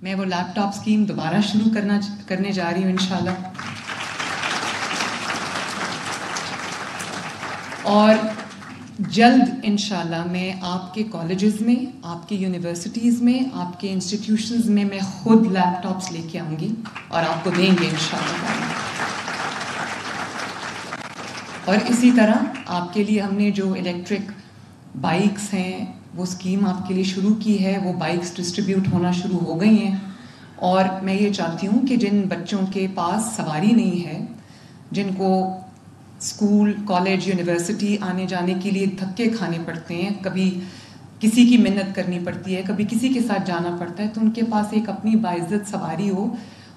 میں وہ لیپ top scheme دوبارہ شروع کرنے جا رہی ہوں انشاءاللہ. اور جلد انشاءاللہ میں آپ کے کالجز میں، آپ کے یونیورسٹیز میں، آپ کے انسٹیٹیوشنز میں خود لیپ ٹاپس لے کے آؤں گی اور آپ کو دیں گے انشاءاللہ. اور اسی طرح آپ کے لیے ہم نے جو الیکٹرک بائکس ہیں وہ اسکیم آپ کے لیے شروع کی ہے. وہ بائکس ڈسٹریبیوٹ ہونا شروع ہو گئی ہیں. اور میں یہ چاہتی ہوں کہ جن بچوں کے پاس سواری نہیں ہے، جن کو اسکول، کالج، یونیورسٹی آنے جانے کے لیے دھکے کھانے پڑتے ہیں، کبھی کسی کی منت کرنی پڑتی ہے، کبھی کسی کے ساتھ جانا پڑتا ہے، تو ان کے پاس ایک اپنی باعزت سواری ہو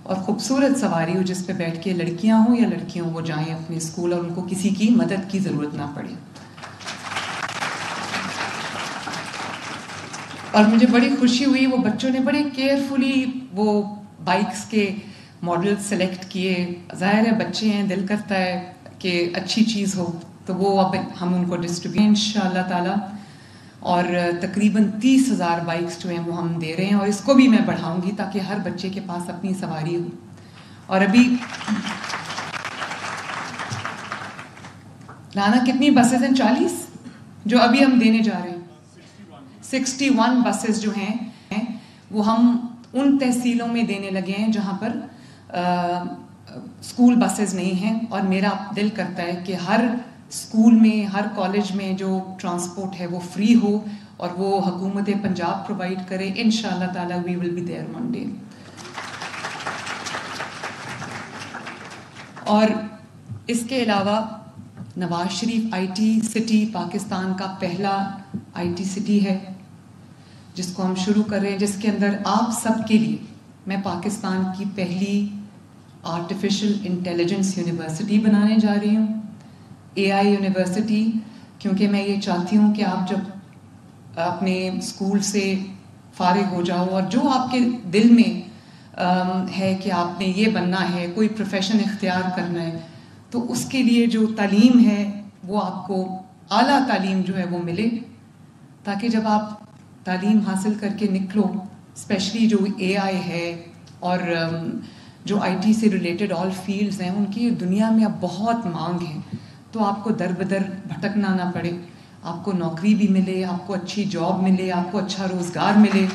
اور خوبصورت سواری ہو جس پہ بیٹھ کے لڑکیاں ہوں یا لڑکیوں وہ جائیں اپنے اسکول اور ان کو کسی کی مدد کی ضرورت نہ پڑے. اور مجھے بڑی خوشی ہوئی، وہ بچوں نے بڑے کیئرفلی وہ بائکس کے ماڈل سلیکٹ کیے. ظاہر ہے بچے ہیں، دل کرتا ہے کہ اچھی چیز ہو، تو وہ اب ہم ان کو ڈسٹریبیوٹ انشاءاللہ تعالی. اور تقریباً 30,000 بائکس جو ہیں وہ ہم دے رہے ہیں، اور اس کو بھی میں بڑھاؤں گی تاکہ ہر بچے کے پاس اپنی سواری ہو. اور ابھی لانا کتنی بسز ہیں؟ 40 جو ابھی ہم دینے جا رہے ہیں. 61 بسز جو ہیں وہ ہم ان تحصیلوں میں دینے لگے ہیں جہاں پر اسکول بسز نہیں ہیں. اور میرا دل کرتا ہے کہ ہر اسکول میں، ہر کالج میں جو ٹرانسپورٹ ہے وہ فری ہو اور وہ حکومت پنجاب پرووائڈ کرے. انشاءاللہ تعالی we will be there one day. اور اس کے علاوہ Nawaz Sharif I T city Pakistan کا پہلا آئی ٹی سٹی ہے جس کو ہم شروع کر رہے ہیں، جس کے اندر آپ سب کے لیے میں پاکستان کی پہلی آرٹیفیشل انٹیلیجنس یونیورسٹی بنانے جا رہی ہوں، اے آئی یونیورسٹی. کیونکہ میں یہ چاہتی ہوں کہ آپ جب اپنے اسکول سے فارغ ہو جاؤ اور جو آپ کے دل میں ہے کہ آپ نے یہ بننا ہے، کوئی پروفیشن اختیار کرنا ہے، تو اس کے لیے جو تعلیم ہے وہ آپ کو اعلیٰ تعلیم جو ہے وہ ملے، تاکہ جب آپ تعلیم حاصل کر کے نکلو، اسپیشلی جو اے آئی ہے اور جو آئی ٹی سے ریلیٹڈ آل فیلڈز ہیں، ان کی دنیا میں اب بہت مانگ ہے، تو آپ کو در بدر بھٹکنا نہ پڑے، آپ کو نوکری بھی ملے، آپ کو اچھی جاب ملے، آپ کو اچھا روزگار ملے،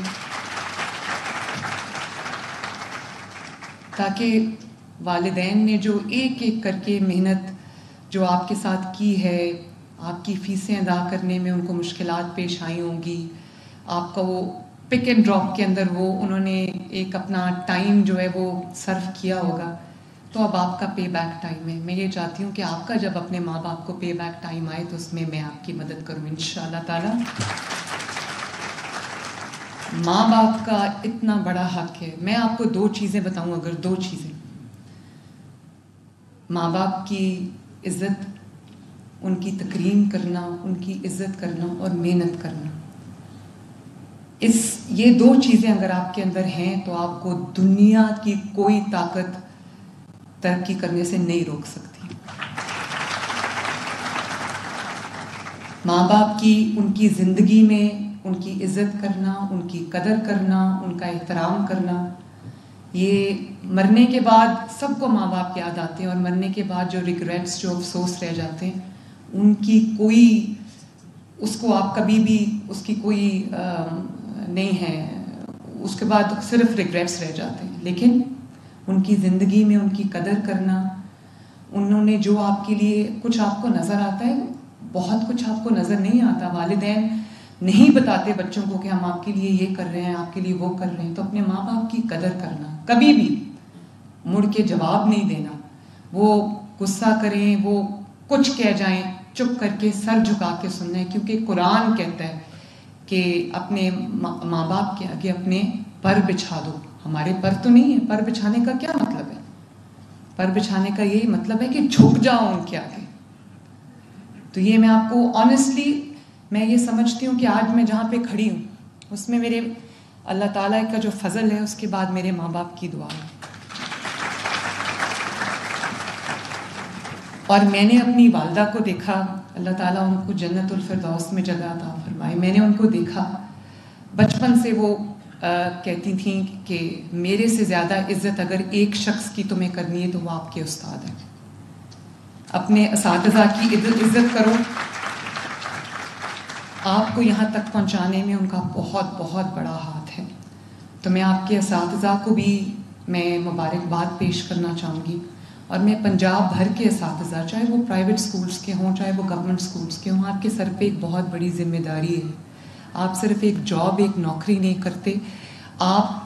تاکہ والدین نے جو ایک ایک کر کے محنت جو آپ کے ساتھ کی ہے، آپ کی فیسیں ادا کرنے میں ان کو مشکلات پیش آئی ہوں گی، آپ کا وہ پک اینڈ ڈراپ کے اندر وہ انہوں نے ایک اپنا ٹائم جو ہے وہ صرف کیا ہوگا، تو اب آپ کا پے بیک ٹائم ہے. میں یہ چاہتی ہوں کہ آپ کا جب اپنے ماں باپ کو پے بیک ٹائم آئے تو اس میں میں آپ کی مدد کروں انشاءاللہ تعالی. ماں باپ کا اتنا بڑا حق ہے. میں آپ کو 2 چیزیں بتاؤں، اگر 2 چیزیں، ماں باپ کی عزت، ان کی تکریم کرنا، ان کی عزت کرنا اور محنت کرنا، یہ 2 چیزیں اگر آپ کے اندر ہیں تو آپ کو دنیا کی کوئی طاقت ترقی کرنے سے نہیں روک سکتی. ماں باپ کی، ان کی زندگی میں ان کی عزت کرنا، ان کی قدر کرنا، ان کا احترام کرنا، یہ مرنے کے بعد سب کو ماں باپ یاد آتے ہیں، اور مرنے کے بعد جو ریگریٹس، جو افسوس رہ جاتے ہیں، ان کی کوئی، اس کو آپ کبھی بھی اس کی کوئی نہیں ہے، اس کے بعد صرف ریگریٹس رہ جاتے ہیں. لیکن ان کی زندگی میں ان کی قدر کرنا، انہوں نے جو آپ کے لیے، کچھ آپ کو نظر آتا ہے، بہت کچھ آپ کو نظر نہیں آتا. والدین نہیں بتاتے بچوں کو کہ ہم آپ کے لیے یہ کر رہے ہیں، آپ کے لیے وہ کر رہے ہیں. تو اپنے ماں باپ کی قدر کرنا، کبھی بھی مڑ کے جواب نہیں دینا. وہ غصہ کریں، وہ کچھ کہہ جائیں، چپ کر کے سر جھکا کے سننا ہے. کیونکہ قرآن کہتا ہے کہ اپنے ماں باپ کے آگے اپنے پر بچھا دو. ہمارے پر تو نہیں ہے. پر بچھانے کا کیا مطلب ہے؟ پر بچھانے کا یہی مطلب ہے کہ جھک جاؤ ان کے آگے. تو یہ میں آپ کو آنیسٹلی، میں یہ سمجھتی ہوں کہ آج میں جہاں پہ کھڑی ہوں اس میں میرے اللہ تعالیٰ کا جو فضل ہے، اس کے بعد میرے ماں باپ کی دعا ہے. اور میں نے اپنی والدہ کو دیکھا، اللہ تعالیٰ ان کو جنت الفردوس میں جگہ عطا فرمائے. میں نے ان کو دیکھا بچپن سے، وہ کہتی تھیں کہ میرے سے زیادہ عزت اگر ایک شخص کی تمہیں کرنی ہے تو وہ آپ کے استاد ہیں. اپنے اساتذہ کی عزت کرو. آپ کو یہاں تک پہنچانے میں ان کا بہت بہت بڑا ہاتھ ہے. تو میں آپ کے اساتذہ کو بھی میں مبارکباد پیش کرنا چاہوں گی. اور میں پنجاب بھر کے اساتذہ, چاہے وہ پرائیویٹ سکولز کے ہوں چاہے وہ گورنمنٹ سکولز کے ہوں, آپ کے سر پہ ایک بہت بڑی ذمہ داری ہے. آپ صرف ایک جاب, ایک نوکری نہیں کرتے, آپ